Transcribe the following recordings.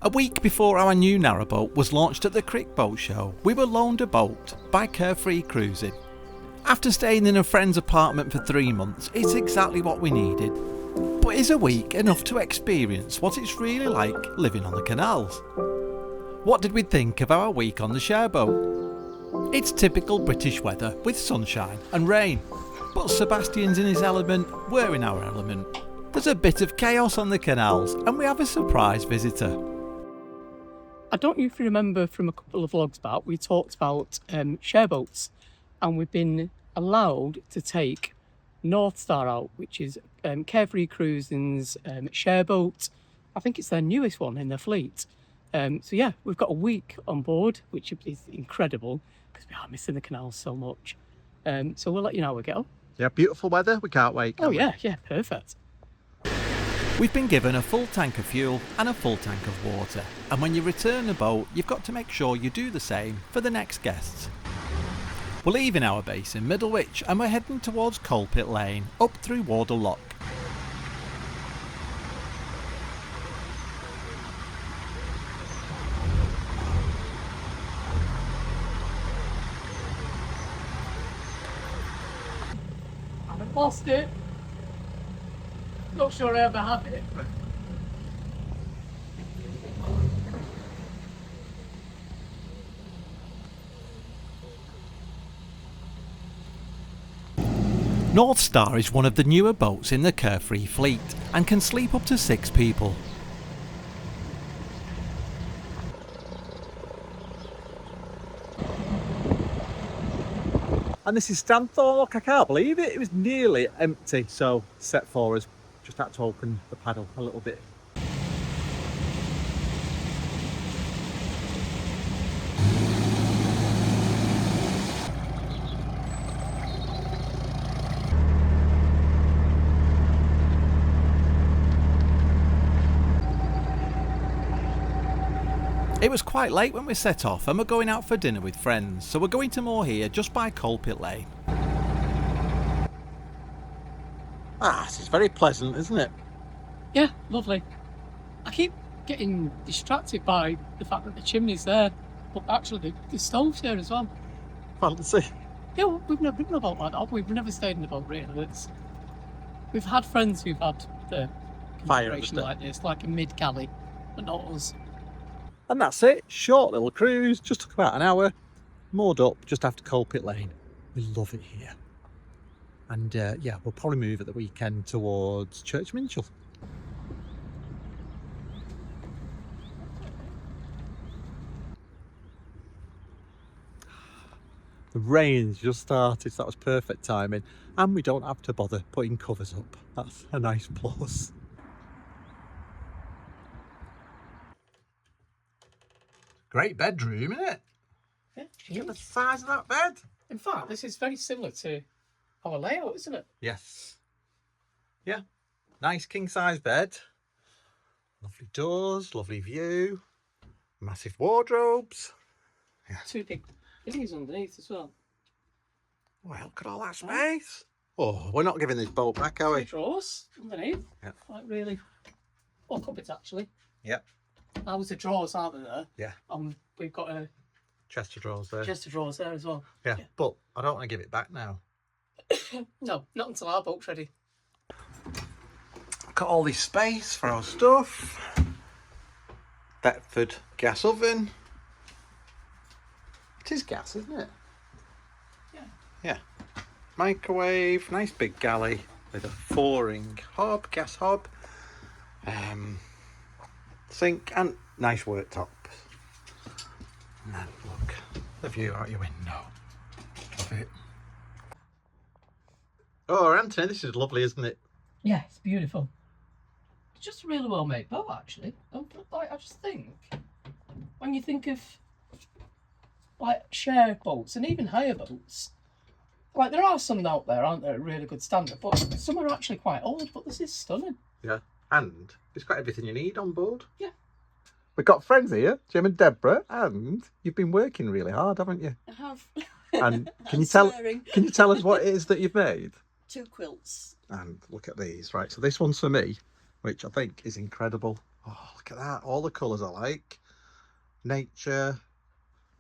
A week before our new narrowboat was launched at the Crick Boat Show, we were loaned a boat by Carefree Cruising. After staying in a friend's apartment for 3 months, it's exactly what we needed. But is a week enough to experience what it's really like living on the canals? What did we think of our week on the Share Boat? It's typical British weather with sunshine and rain, but Sebastian's in his element, we're in our element. There's a bit of chaos on the canals and we have a surprise visitor. I don't know if you remember from a couple of vlogs back, we talked about share boats, and we've been allowed to take North Star out, which is Carefree Cruising's share boat. I think it's their newest one in their fleet. So yeah, we've got a week on board, which is incredible because we are missing the canals so much. So we'll let you know how we get on. Yeah, beautiful weather. We can't wait. Oh yeah, perfect. We've been given a full tank of fuel and a full tank of water, and when you return the boat, you've got to make sure you do the same for the next guests. We're leaving our base in Middlewich and we're heading towards Coalpit Lane, up through Wardle Lock. I haven't lost it. Not sure I ever have it. North Star is one of the newer boats in the Carefree fleet and can sleep up to 6 people. And this is Stanthorpe. Look, I can't believe it. It was nearly empty. So set for us. Just had to open the paddle a little bit. It was quite late when we set off and we're going out for dinner with friends, so we're going to more here just by Coalpit Lane. This is very pleasant, isn't it? Yeah, lovely. I keep getting distracted by the fact that the chimney's there, but actually the stove's here as well. Fancy. Yeah, well, we've never been in a boat like that. We've never stayed in a boat really. We've had friends who've had the Fire configuration like this, like a mid-galley, but not us. And that's it. Short little cruise. Just took about an hour. Moored up just after Coalpit Lane. We love it here. And yeah, we'll probably move at the weekend towards Church Minchell. The rain's just started, so that was perfect timing. And we don't have to bother putting covers up. That's a nice plus. Great bedroom, isn't it? Yeah, Look at the size of that bed. in fact, this is very similar to our layout, isn't it? Yes. Yeah. Nice king size bed. Lovely doors, lovely view. Massive wardrobes. Yeah. 2 big things underneath as well. Well, look at all that space. Oh, we're not giving this boat back, are 2 we? drawers underneath. Yeah. Like really. Or cupboards actually. Yeah. That was the drawers, aren't there? Yeah. We've got a Chest of drawers there. chest of drawers there as well. Yeah. But I don't want to give it back now. No, not until our boat's ready. Got all this space for our stuff. Thetford gas oven. It is gas, isn't it? Yeah. Yeah. Microwave, nice big galley with a 4-ring hob, gas hob. Sink and nice worktops. And then look, the view out your window. Love it. Oh, Anthony, this is lovely, isn't it? Yeah, it's beautiful. It's just a really well made boat actually. I just think when you think of like share boats and even hire boats, like there are some out there, aren't there, at really good standard, but some are actually quite old, but this is stunning. Yeah, and it's got everything you need on board. Yeah. We've got friends here, Jim and Deborah, and you've been working really hard, haven't you? I have. And can Swearing. you tell us what it is that you've made? 2 quilts. And look at these, right? So this one's for me, which I think is incredible. Oh, look at that. All the colours I like. Nature,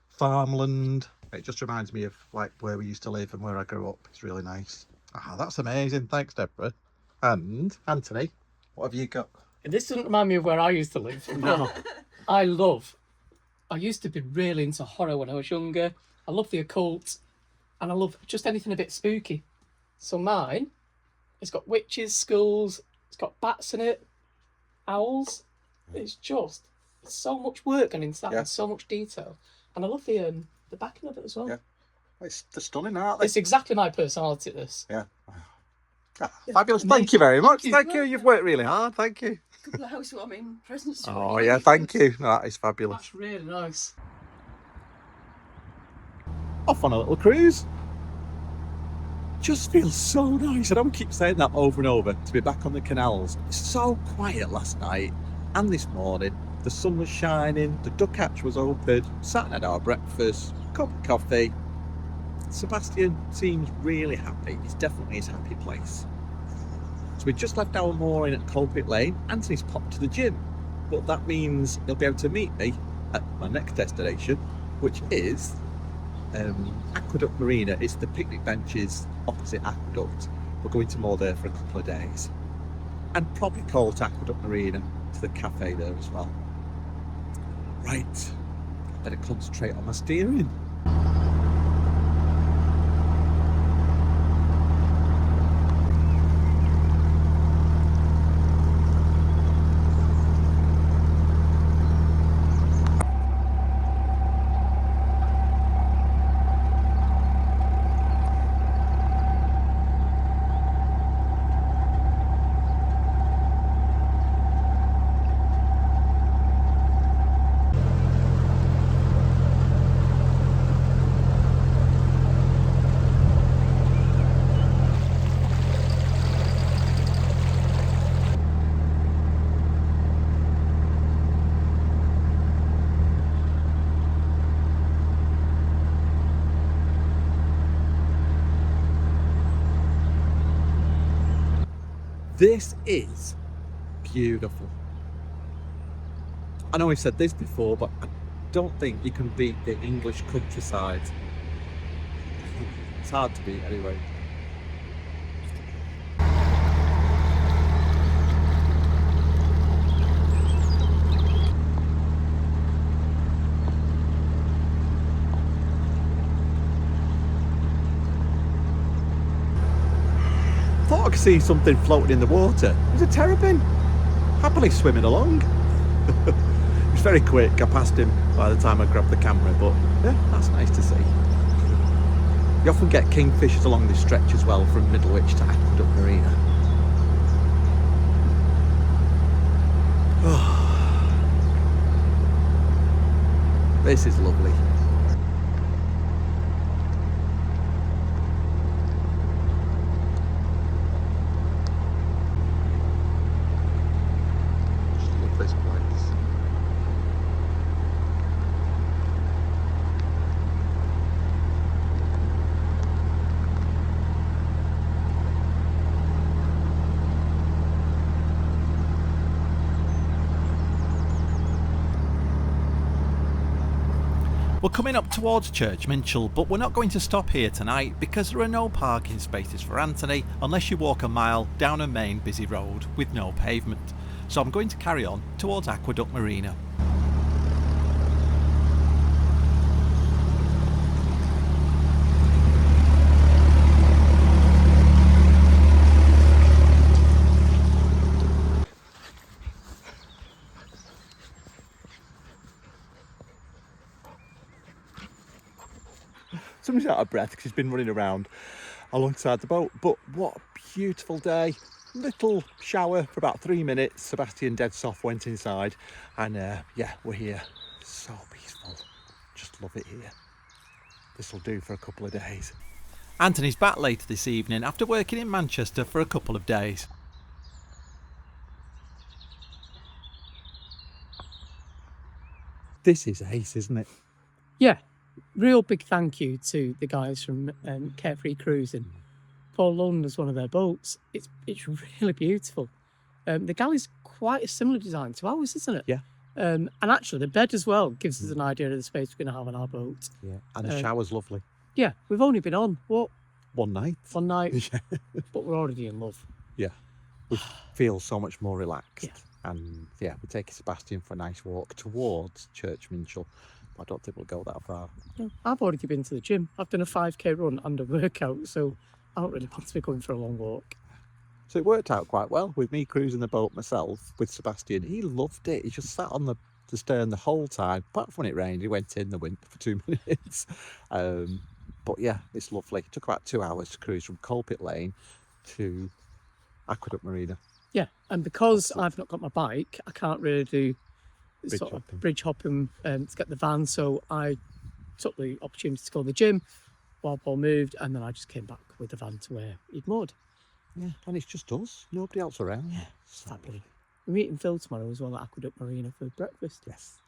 farmland. It just reminds me of like where we used to live and where I grew up. It's really nice. Ah, that's amazing. Thanks, Deborah. And Anthony, what have you got? This doesn't remind me of where I used to live. No. I used to be really into horror when I was younger. I love the occult, and I love just anything a bit spooky. So mine, it's got witches, skulls, it's got bats in it, owls. It's so much work gone into that and so much detail. And I love the backing of it as well. Yeah. It's stunning, aren't they? It's exactly my personality, this. Yeah. Fabulous. Thank you very much. Thank you. You've worked really hard. Thank you. A couple of housewarming presents. Oh, yeah. Thank you. No, that is fabulous. That's really nice. Off on a little cruise. Just feels so nice. I don't keep saying that over and over, to be back on the canals. It's so quiet last night and this morning. The sun was shining, the duck hatch was open, sat and had our breakfast, cup of coffee. Sebastian seems really happy. It's definitely his happy place. So we just left our mooring at Culpit Lane. Anthony's popped to the gym, but that means he'll be able to meet me at my next destination, which is Aqueduct Marina. It's the picnic benches opposite Aqueduct. We're going to moor there for a couple of days, and probably call to Aqueduct Marina to the cafe there as well. Right, I better concentrate on my steering. This is beautiful. I know we've said this before, but I don't think you can beat the English countryside. It's hard to beat anyway. Thought I could see something floating in the water. It was a terrapin, happily swimming along. It was very quick. I passed him by the time I grabbed the camera, but yeah, that's nice to see. You often get kingfishers along this stretch as well, from Middlewich to Aqueduct Marina. This is lovely. This place. We're coming up towards Church Minchell, but we're not going to stop here tonight because there are no parking spaces for Anthony unless you walk a mile down a main busy road with no pavement. So I'm going to carry on towards Aqueduct Marina. Somebody's out of breath because he's been running around alongside the boat. But what a beautiful day. Little shower for about 3 minutes. Sebastian dead soft went inside, and yeah, we're here. So peaceful. Just love it here. This will do for a couple of days. Anthony's back later this evening after working in Manchester for a couple of days. This is ace, isn't it? Yeah, real big thank you to the guys from Carefree Cruising. Paul Lund is one of their boats. It's really beautiful. The galley's quite a similar design to ours, isn't it? Yeah. And actually, the bed as well gives us an idea of the space we're going to have on our boat. Yeah, and the shower's lovely. Yeah, we've only been on, what, One night. one night, Yeah. but we're already in love. Yeah, we feel so much more relaxed. Yeah. And yeah, we're taking Sebastian for a nice walk towards Church Minchell. I don't think we'll go that far. No, I've already been to the gym. I've done a 5k run and a workout, so I don't really want to be going for a long walk. So it worked out quite well with me cruising the boat myself with Sebastian. He loved it. He just sat on the stern the whole time. Apart from when it rained, he went in the wind for 2 minutes. But yeah, it's lovely. It took about 2 hours to cruise from Colpit Lane to Aqueduct Marina. Yeah, and because I've not got my bike, I can't really do bridge hopping to get the van, so I took the opportunity to go to the gym while Paul moved, and then I just came back with the van to where he'd moored. Yeah, and it's just us, nobody else around. Yeah, it's fabulous. We're meeting Phil tomorrow as well at Aqueduct Marina for breakfast. Yes.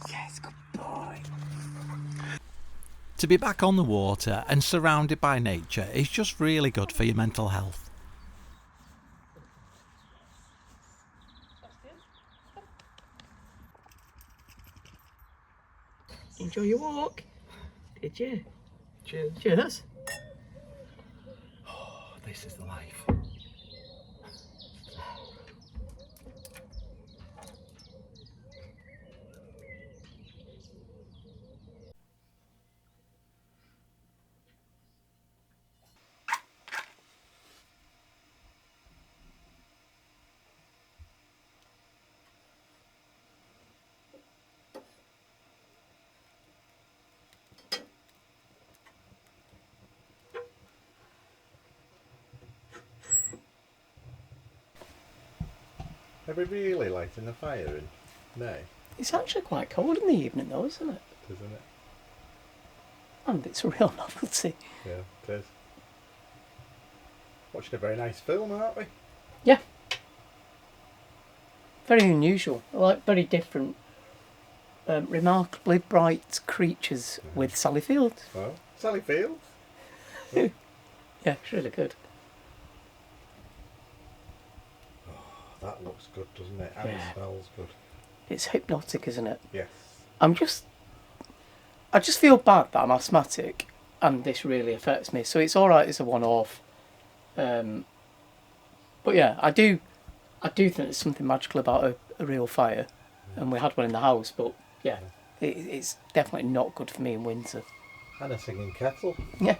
Yes, good boy. To be back on the water and surrounded by nature is just really good for your mental health. Enjoy your walk. Did you? Cheers. Cheers. Oh, this is the life. Are we really lighting the fire in May? It's actually quite cold in the evening though, isn't it? Isn't it? And it's a real novelty. Yeah, it is. Watching a very nice film, aren't we? Yeah. Very unusual. Like very different, remarkably bright creatures with Sally Field. Well, Sally Field. Yeah, it's really good. That looks good, doesn't it? And it smells good. It's hypnotic, isn't it? Yes. I just feel bad that I'm asthmatic and this really affects me. So it's alright as a one-off. But yeah, I do think there's something magical about a real fire. And we had one in the house, but yeah, it's definitely not good for me in winter. And a singing kettle. Yeah.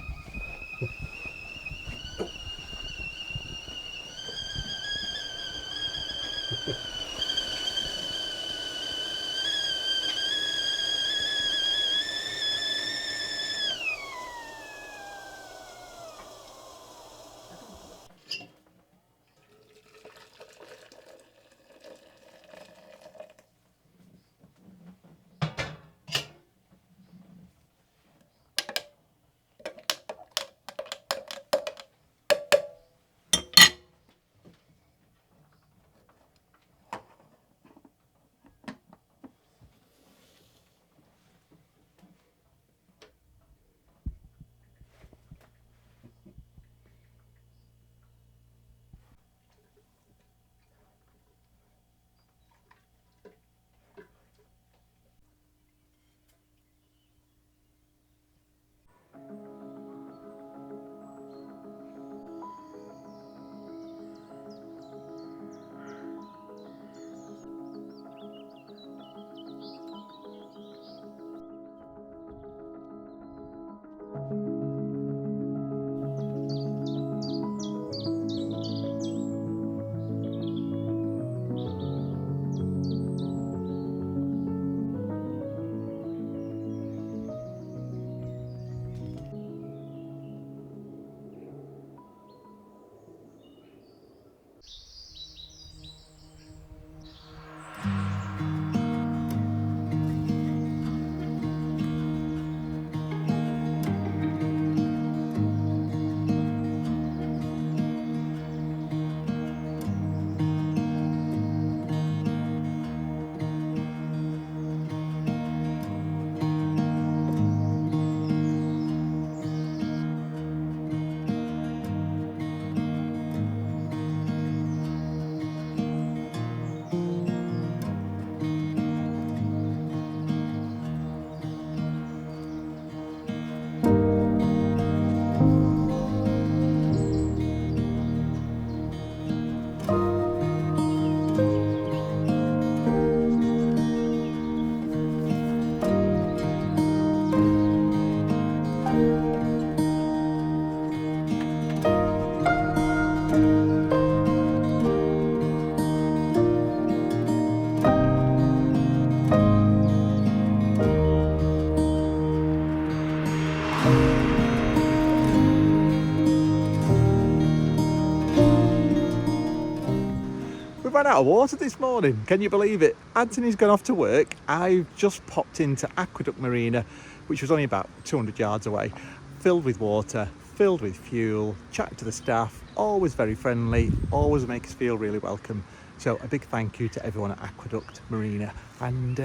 ran out of water this morning. Can you believe it? Anthony's gone off to work. I've just popped into Aqueduct Marina, which was only about 200 yards away, filled with water, filled with fuel, chatted to the staff, always very friendly, always make us feel really welcome. So a big thank you to everyone at Aqueduct Marina. And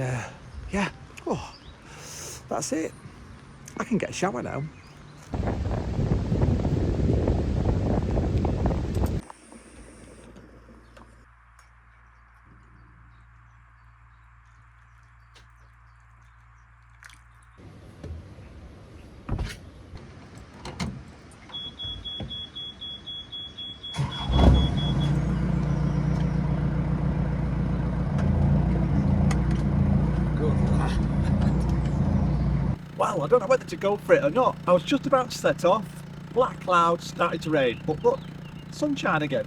yeah, oh, that's it. I can get a shower now. Well, I don't know whether to go for it or not. I was just about to set off. Black clouds, started to rain, but look, sunshine again.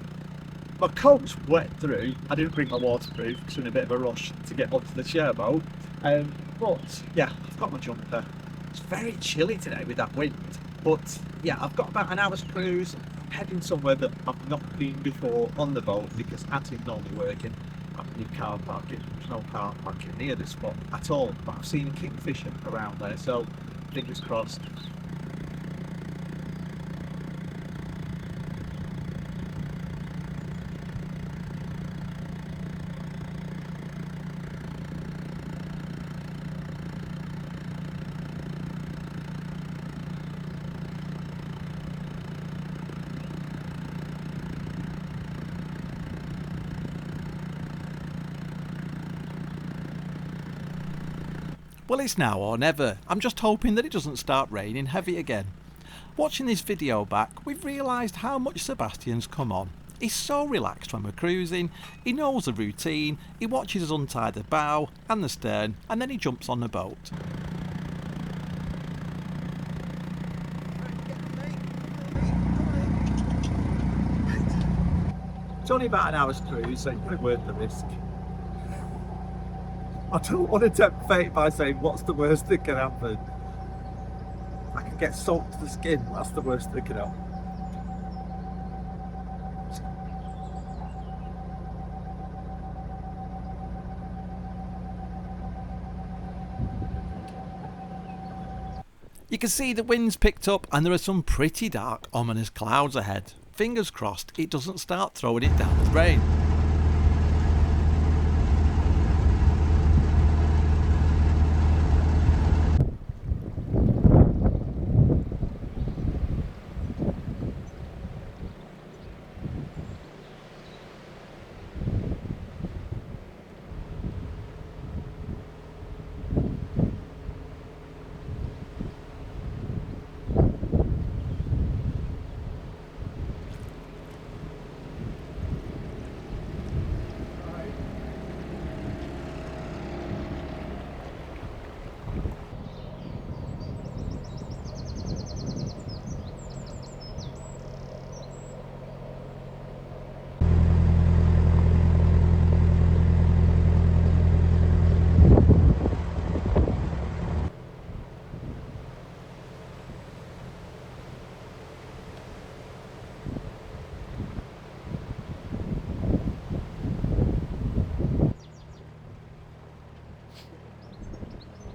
My coat's wet through. I didn't bring my waterproof because I'm in a bit of a rush to get onto the share boat. But yeah, I've got my jumper. It's very chilly today with that wind. But yeah, I've got about an hour's cruise. I'm heading somewhere that I've not been before on the boat because Anthony's normally working. New car parking. There's no car parking near this spot at all, but I've seen kingfisher around there, so fingers crossed. Well, it's now or never. I'm just hoping that it doesn't start raining heavy again. Watching this video back, we've realised how much Sebastian's come on. He's so relaxed when we're cruising, he knows the routine, he watches us untie the bow and the stern, and then he jumps on the boat. It's only about an hour's cruise, so it's probably worth the risk. I don't want to tempt fate by saying what's the worst that can happen. I can get soaked to the skin, that's the worst that can happen. You can see the wind's picked up and there are some pretty dark, ominous clouds ahead. Fingers crossed it doesn't start throwing it down with rain.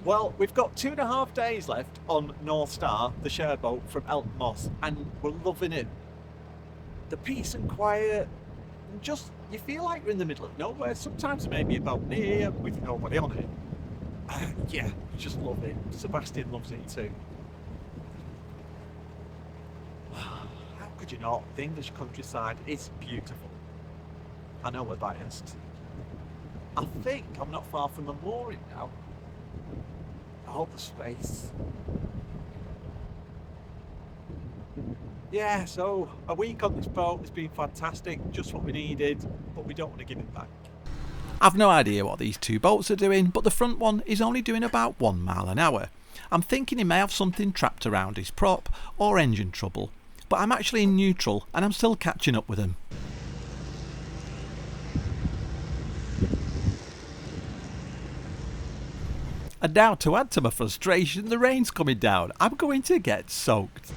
Well, we've got 2.5 days left on North Star, the share boat from Elton Moss, and we're loving it. The peace and quiet, and just, you feel like you're in the middle of nowhere. Sometimes maybe a boat near with nobody on it. Yeah, just love it. Sebastian loves it too. How could you not? The English countryside is beautiful. I know we're biased. I think I'm not far from the mooring now. All the space. Yeah, so a week on this boat has been fantastic, just what we needed, but we don't want to give it back. I've no idea what these two boats are doing, but the front one is only doing about 1 mile an hour. I'm thinking he may have something trapped around his prop or engine trouble, but I'm actually in neutral and I'm still catching up with him. And now, to add to my frustration, the rain's coming down. I'm going to get soaked.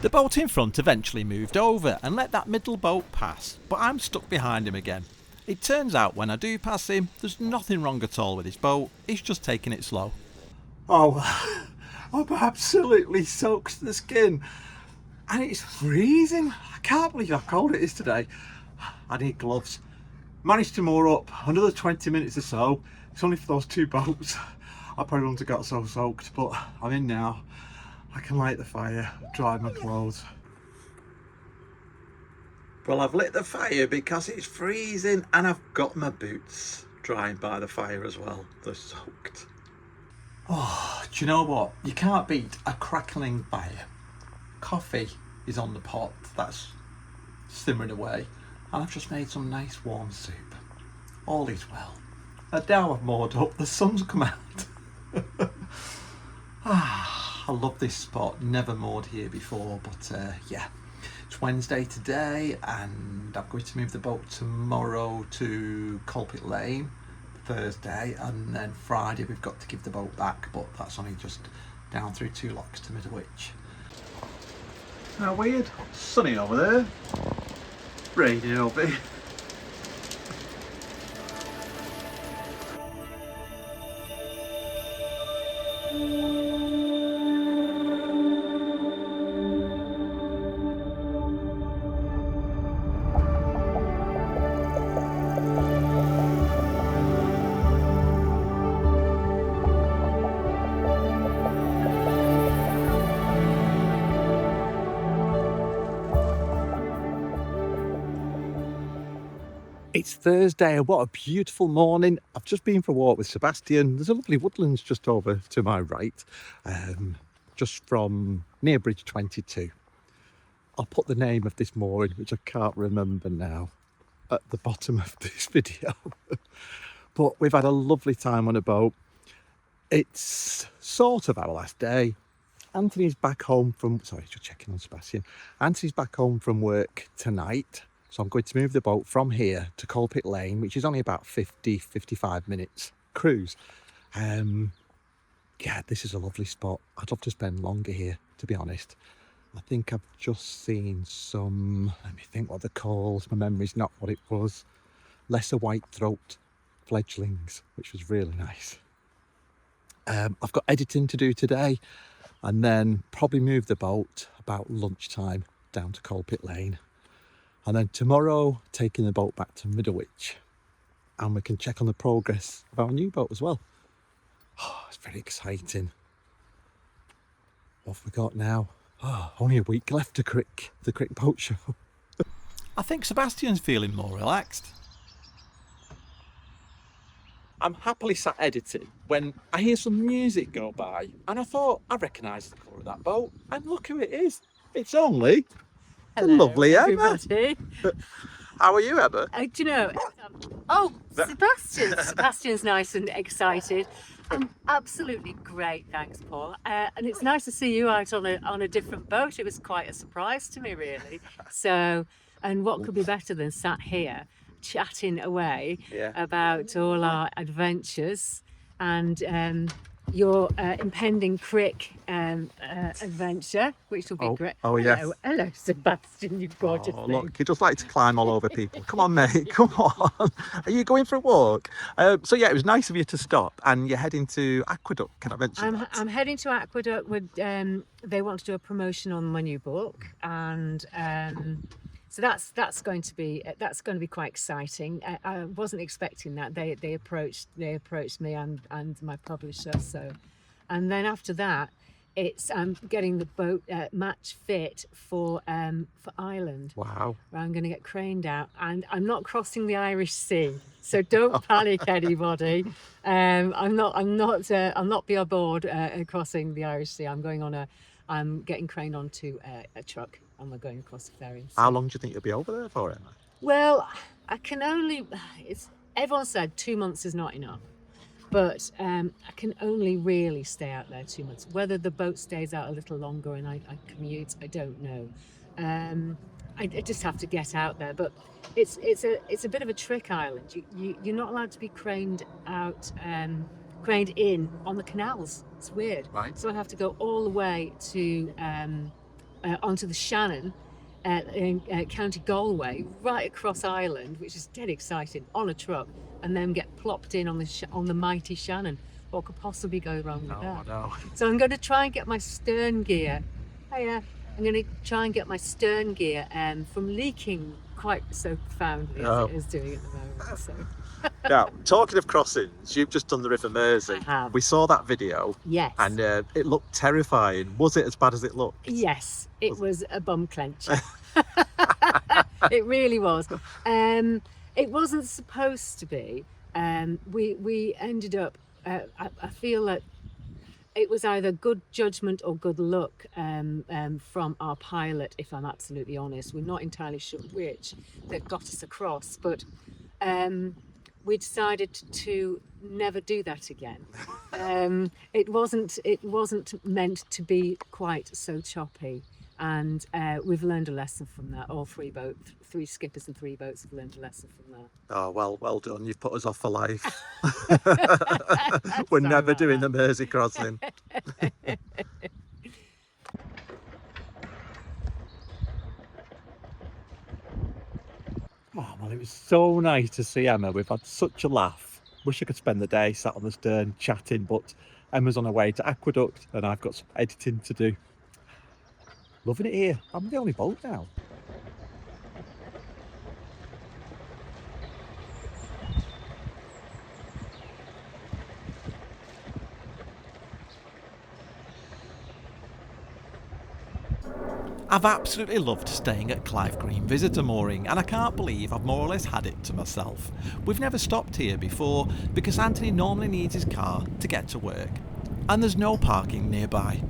The boat in front eventually moved over and let that middle boat pass, but I'm stuck behind him again. It turns out when I do pass him, there's nothing wrong at all with his boat, he's just taking it slow. Oh, I'm absolutely soaked to the skin. And it's freezing. I can't believe how cold it is today. I need gloves. Managed to moor up another 20 minutes or so. It's only for those two boats. I probably wouldn't have got so soaked, but I'm in now. I can light the fire, dry my clothes. Well, I've lit the fire because it's freezing and I've got my boots drying by the fire as well. They're soaked. Oh, do you know what? You can't beat a crackling fire. Coffee is on the pot, that's simmering away, and I've just made some nice warm soup. All is well. And now I've moored up, the sun's come out. I love this spot, never moored here before, but yeah, it's Wednesday today and I'm going to move the boat tomorrow to Culpit Lane, Thursday, and then Friday we've got to give the boat back, but that's only just down through 2 locks to Middlewich. How weird, sunny over there, raining over here. It's Thursday and what a beautiful morning. I've just been for a walk with Sebastian. There's a lovely woodlands just over to my right, just from near Bridge 22. I'll put the name of this mooring, which I can't remember now, at the bottom of this video. But we've had a lovely time on a boat. It's sort of our last day. Anthony's back home from, sorry, just checking on Sebastian. Anthony's back home from work tonight. So I'm going to move the boat from here to Culpit Lane, which is only about 55 minutes cruise. Yeah, this is a lovely spot. I'd love to spend longer here, to be honest. I think I've just seen some, let me think what they're called. My memory's not what it was. Lesser white throat fledglings, which was really nice. I've got editing to do today and then probably move the boat about lunchtime down to Culpit Lane. And then tomorrow, taking the boat back to Middlewich. And we can check on the progress of our new boat as well. Oh, it's very exciting. What have we got now? Oh, only a week left to the Crick Boat Show. I think Sebastian's feeling more relaxed. I'm happily sat editing when I hear some music go by and I thought, I recognise the colour of that boat. And look who it is. It's only the lovely Emma. Everybody. How are you, Emma? Do you know? Sebastian. Sebastian's nice and excited. Absolutely great, thanks, Paul. And it's nice to see you out on a different boat. It was quite a surprise to me, really. So, and what could be better than sat here chatting away about all our adventures and your impending Crick adventure, which will be great. Oh, yes. Hello, Sebastian, you gorgeous thing. Look, you just like to climb all over people. Come on, mate, come on. Are you going for a walk? So yeah, it was nice of you to stop, and you're heading to Aqueduct. Can I mention that? I'm heading to Aqueduct with, they want to do a promotion on my new book, and so that's going to be quite exciting. I wasn't expecting that. They approached me and my publisher. So, and then after that, it's getting the boat match fit for Ireland. Wow! Where I'm going to get craned out, and I'm not crossing the Irish Sea. So don't panic, anybody. I'm not be aboard crossing the Irish Sea. I'm getting craned onto a truck. And we're going across the ferry. So. How long do you think you'll be over there for, Emma? Well, everyone said 2 months is not enough, but I can only really stay out there 2 months. Whether the boat stays out a little longer and I commute, I don't know. I just have to get out there, but it's a bit of a trick island. You're not allowed to be craned in on the canals. It's weird. Right. So I have to go all the way to onto the Shannon in County Galway, right across Ireland, which is dead exciting, on a truck, and then get plopped in on the mighty Shannon. What could possibly go wrong with that? No. So I'm going to try and get my stern gear. I'm going to try and get my stern gear from leaking quite so profoundly as it is doing at the moment. So. Now, talking of crossings, you've just done the River Mersey. I have. We saw that video. Yes. And it looked terrifying. Was it as bad as it looked? Yes, it was a bum clencher. It really was. It wasn't supposed to be. We ended up. I feel that it was either good judgment or good luck from our pilot, if I'm absolutely honest. We're not entirely sure which that got us across, but we decided to never do that again. It wasn't meant to be quite so choppy, and we've learned a lesson from that. All three skippers and 3 boats have learned a lesson from that. Oh, well done. You've put us off for life. We're never doing the Mersey crossing. Oh, well, it was so nice to see Emma. We've had such a laugh. Wish I could spend the day sat on the stern chatting, but Emma's on her way to Aqueduct and I've got some editing to do. Loving it here. I'm the only boat now. I've absolutely loved staying at Clive Green Visitor Mooring, and I can't believe I've more or less had it to myself. We've never stopped here before because Anthony normally needs his car to get to work, and there's no parking nearby.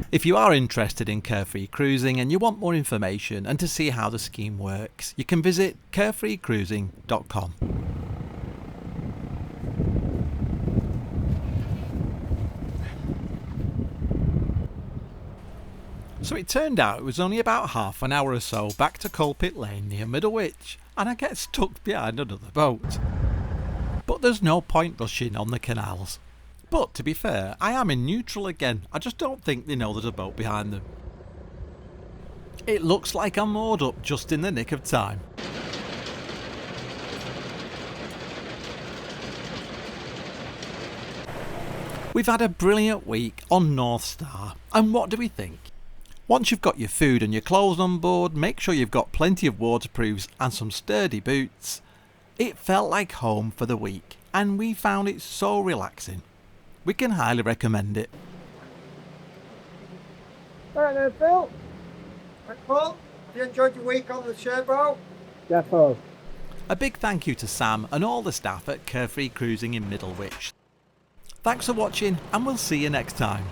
If you are interested in Carefree Cruising and you want more information and to see how the scheme works, you can visit carefreecruising.com. So it turned out it was only about half an hour or so back to Culpit Lane near Middlewich, and I get stuck behind another boat. But there's no point rushing on the canals. But to be fair, I am in neutral again. I just don't think they know there's a boat behind them. It looks like I'm moored up just in the nick of time. We've had a brilliant week on North Star, and what do we think? Once you've got your food and your clothes on board, make sure you've got plenty of waterproofs and some sturdy boots. It felt like home for the week, and we found it so relaxing. We can highly recommend it. Right then, Phil. Right, Paul, have you enjoyed your week on the Share Boat? Defo. A big thank you to Sam and all the staff at Carefree Cruising in Middlewich. Thanks for watching, and we'll see you next time.